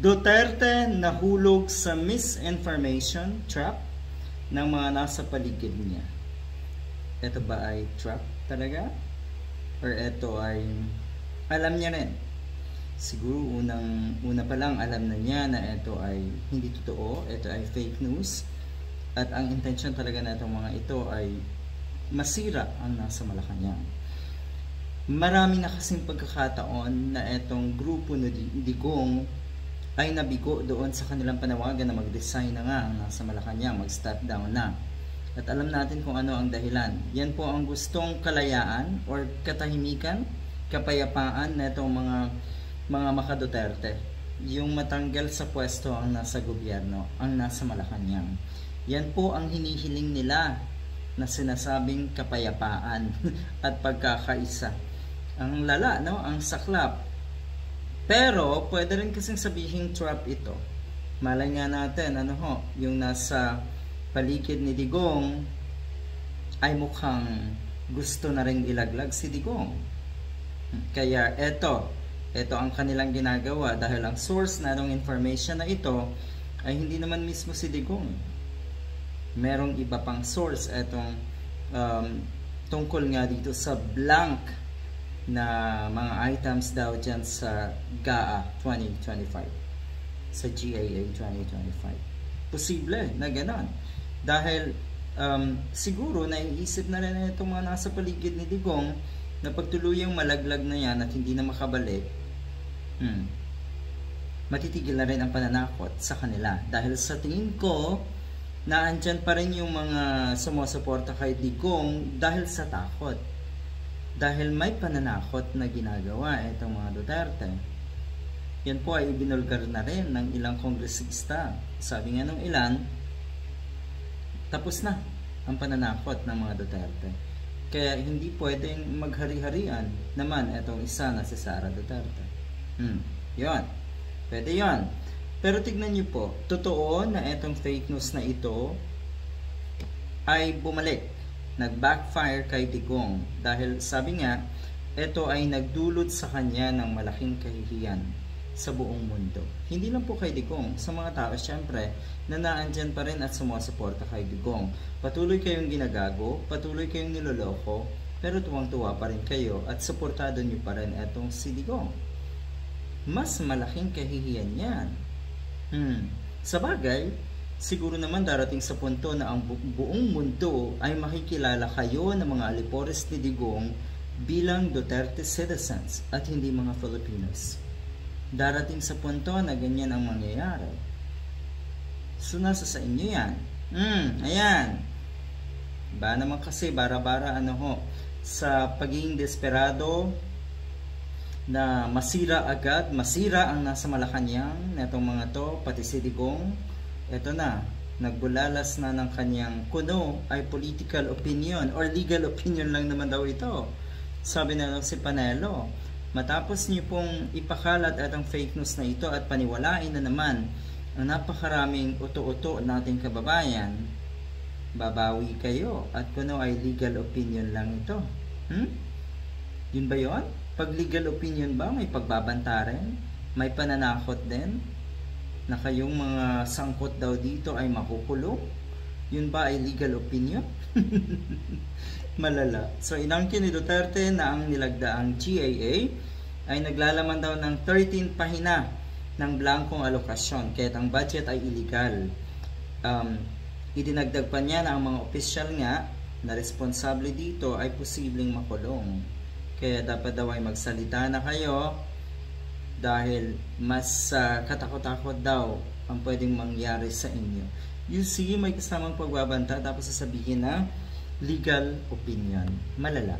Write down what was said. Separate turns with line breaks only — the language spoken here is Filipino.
Duterte nahulog sa misinformation trap ng mga nasa paligid niya. Ito ba ay trap talaga? Or ito ay alam niya rin? Siguro una pa lang alam na niya na ito ay hindi totoo, ito ay fake news. At ang intention talaga na itong mga ito ay masira ang nasa Malacanang. Marami na kasing pagkakataon na itong grupo na Digong ay nabigo doon sa kanilang panawagan na mag-resign na nga ang nasa Malacanang, mag-step down na. At alam natin kung ano ang dahilan. Yan po ang gustong kalayaan or katahimikan, kapayapaan na itong mga maka-Duterte. Yung matanggal sa pwesto ang nasa gobyerno, ang nasa Malacanang. Yan po ang hinihiling nila na sinasabing kapayapaan at pagkakaisa. Ang lala, no? Ang saklap. Pero pwede rin kasing sabihin trap ito. Malay nga natin, yung nasa paligid ni Digong ay mukhang gusto na rin ilaglag si Digong. Kaya ito ang kanilang ginagawa dahil ang source na ng information na ito ay hindi naman mismo si Digong. Merong iba pang source itong tungkol nga dito sa blank na mga items daw dyan sa GAA 2025, sa GAA 2025. Posible na gano'n. Dahil siguro naiisip na rin itong mga nasa paligid ni Digong na pagtuluyang malaglag na yan at hindi na makabalik, matitigil na rin ang pananakot sa kanila. Dahil sa tingin ko, na andyan pa rin yung mga sumusuporta kay Digong dahil sa takot. Dahil may pananakot na ginagawa itong mga Duterte. Yan po ay ibinulgar na rin ng ilang kongresista. Sabi nga ng ilan, tapos na ang pananakot ng mga Duterte. Kaya hindi pwedeng maghari-harian naman itong isa na si Sara Duterte. Yon. Pwede yon. Pero tignan niyo po, totoo na itong fake news na ito ay bumalik, nag-backfire kay Digong dahil sabi nga, ito ay nagdulot sa kanya ng malaking kahihiyan sa buong mundo. Hindi lang po kay Digong, sa mga tao syempre na naandyan pa rin at sumusuporta kay Digong. Patuloy kayong ginagago, patuloy kayong niloloko, pero tuwang-tuwa pa rin kayo at suportado niyo pa rin itong si Digong. Mas malaking kahihiyan yan. Sa bagay, siguro naman darating sa punto na ang buong mundo ay makikilala kayo ng mga alipores ni Digong bilang Duterte citizens at hindi mga Filipinos. Darating sa punto na ganyan ang mangyayari. So nasa sa inyo yan. Ayan. Ba naman kasi bara-bara sa pagiging desperado na masira agad, masira ang nasa Malacanang na itong mga to, pati si Digong. Ito na, nagbulalas na ng kanyang kuno ay political opinion or legal opinion lang naman daw ito. Sabi na lang si Panelo, matapos niyo pong ipakalat itong fake news na ito at paniwalain na naman ang napakaraming uto-uto nating kababayan, babawi kayo at kuno ay legal opinion lang ito. Yun ba yun? Pag legal opinion ba, may pagbabanta rin? May pananakot din? Na kayong mga sangkot daw dito ay makukulong? Yun ba ay legal opinion? Malala. So inangkin ni Duterte na ang nilagdaang GAA ay naglalaman daw ng 13 pahina ng blankong alokasyon, kaya't ang budget ay illegal. Idinagdag pa niya na ang mga opisyal nga na responsable dito ay posibleng makulong. Kaya dapat daw ay magsalita na kayo dahil mas katakot-takot daw ang pwedeng mangyari sa inyo. You see, may kasamang pagbabanta tapos sasabihin na legal opinion. Malala.